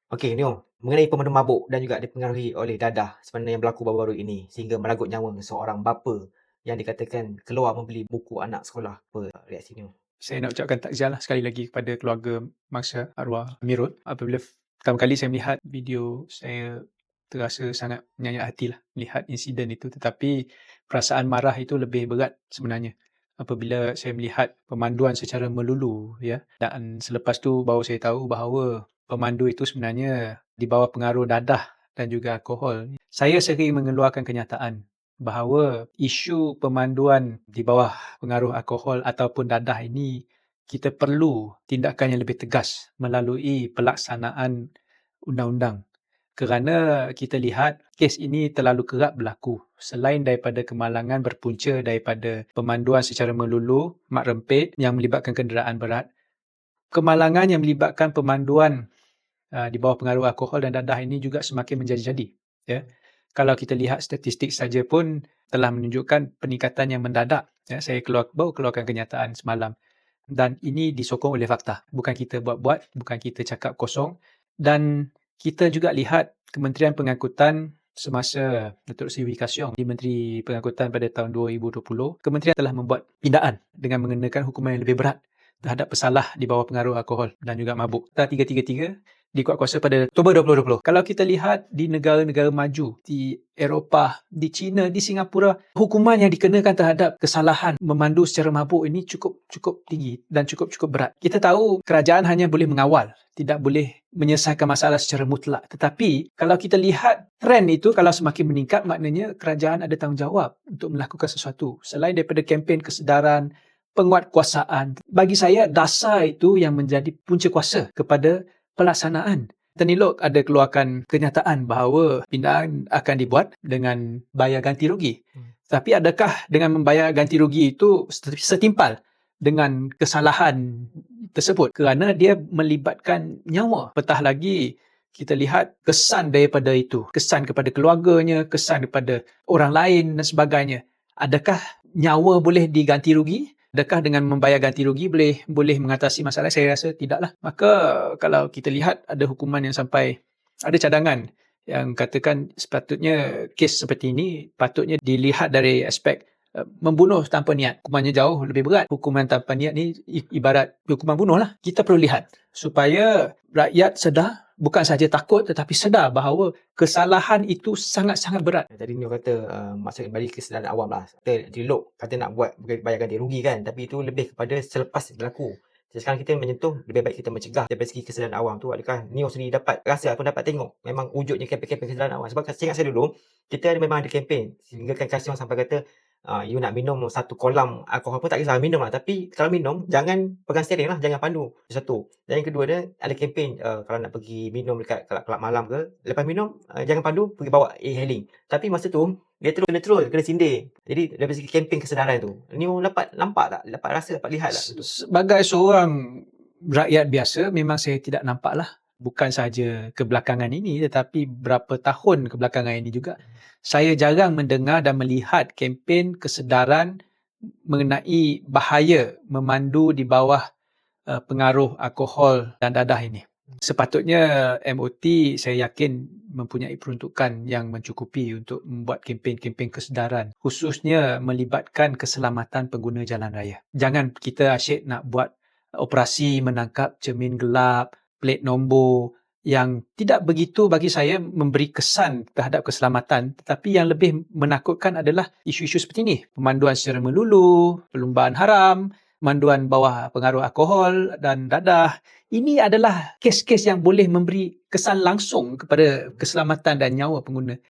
Okey, Neo, mengenai pemandu mabuk dan juga dipengaruhi oleh dadah sebenarnya yang berlaku baru-baru ini sehingga meragut nyawa seorang bapa yang dikatakan keluar membeli buku anak sekolah. Apa reaksi Neo? Saya nak ucapkan takziah lah sekali lagi kepada keluarga mangsa arwah Amirul. Apabila pertama kali saya melihat video, saya terasa sangat menyayat hati lah melihat insiden itu. Tetapi perasaan marah itu lebih berat sebenarnya apabila saya melihat pemanduan secara melulu, ya. Dan selepas tu baru saya tahu bahawa pemandu itu sebenarnya di bawah pengaruh dadah dan juga alkohol. Saya sering mengeluarkan kenyataan bahawa isu pemanduan di bawah pengaruh alkohol ataupun dadah ini, kita perlu tindakan yang lebih tegas melalui pelaksanaan undang-undang. Kerana kita lihat kes ini terlalu kerap berlaku. Selain daripada kemalangan berpunca daripada pemanduan secara melulu, mak rempit yang melibatkan kenderaan berat, kemalangan yang melibatkan pemanduan di bawah pengaruh alkohol dan dadah ini juga semakin menjadi-jadi. Ya. Kalau kita lihat statistik saja pun telah menunjukkan peningkatan yang mendadak. Ya, saya baru keluarkan kenyataan semalam. Dan ini disokong oleh fakta. Bukan kita buat-buat, bukan kita cakap kosong. Dan kita juga lihat Kementerian Pengangkutan semasa Datuk Seri Wee Ka Siong di Menteri Pengangkutan pada tahun 2020, kementerian telah membuat pindaan dengan mengenakan hukuman yang lebih berat terhadap pesalah di bawah pengaruh alkohol dan juga mabuk. 333 dikuatkuasa pada Oktober 2020. Kalau kita lihat di negara-negara maju, di Eropah, di China, di Singapura, hukuman yang dikenakan terhadap kesalahan memandu secara mabuk ini cukup tinggi dan cukup berat. Kita tahu kerajaan hanya boleh mengawal, tidak boleh menyelesaikan masalah secara mutlak. Tetapi kalau kita lihat trend itu kalau semakin meningkat, maknanya kerajaan ada tanggungjawab untuk melakukan sesuatu. Selain daripada kempen kesedaran, penguatkuasaan, bagi saya dasar itu yang menjadi punca kuasa kepada pelaksanaan. Tan Lee Lock ada keluarkan kenyataan bahawa pindaan akan dibuat dengan bayar ganti rugi. Tapi adakah dengan membayar ganti rugi itu setimpal dengan kesalahan tersebut? Kerana dia melibatkan nyawa. Petah lagi kita lihat kesan daripada itu. Kesan kepada keluarganya, kesan kepada orang lain dan sebagainya. Adakah nyawa boleh diganti rugi? Adakah dengan membayar ganti rugi boleh mengatasi masalah? Saya rasa tidaklah. Maka kalau kita lihat ada hukuman yang sampai, ada cadangan yang katakan sepatutnya kes seperti ini patutnya dilihat dari aspek membunuh tanpa niat. Hukumannya jauh lebih berat. Hukuman tanpa niat ni ibarat hukuman bunuh lah. Kita perlu lihat supaya rakyat sedar, bukan saja takut tetapi sedar bahawa kesalahan itu sangat-sangat berat. Tadi Neo kata maksudnya balik kesedaran awam lah. Kata Dilok kata nak buat bayar ganti rugi kan, tapi itu lebih kepada selepas berlaku. Jadi sekarang kita menyentuh, lebih baik kita mencegah. Dari segi kesedaran awam tu, adakah Neo sendiri dapat rasa ataupun dapat tengok memang wujudnya kempen-kempen kesedaran awam? Sebab saya ingat saya dulu, kita memang ada kempen sehingga kan Kasiong sampai kata you nak minum satu kolam alkohol pun tak kisah minum lah, tapi kalau minum jangan pegang steering lah, jangan pandu. Satu. Dan yang kedua dia ada kempen kalau nak pergi minum dekat kelab malam ke, lepas minum jangan pandu, pergi bawa e-hailing. Tapi masa tu dia kena sindir. Jadi dari segi kempen kesedaran tu, ni dapat nampak tak, dapat rasa, dapat lihat tak? Sebagai seorang rakyat biasa, memang saya tidak nampak lah. Bukan sahaja kebelakangan ini, tetapi berapa tahun kebelakangan ini juga. Saya jarang mendengar dan melihat kempen kesedaran mengenai bahaya memandu di bawah pengaruh alkohol dan dadah ini. Sepatutnya MOT saya yakin mempunyai peruntukan yang mencukupi untuk membuat kempen-kempen kesedaran, khususnya melibatkan keselamatan pengguna jalan raya. Jangan kita asyik nak buat operasi menangkap cermin gelap, plat nombor yang tidak begitu bagi saya memberi kesan terhadap keselamatan, tetapi yang lebih menakutkan adalah isu-isu seperti ini. Pemanduan secara melulu, perlumbaan haram, pemanduan bawah pengaruh alkohol dan dadah. Ini adalah kes-kes yang boleh memberi kesan langsung kepada keselamatan dan nyawa pengguna.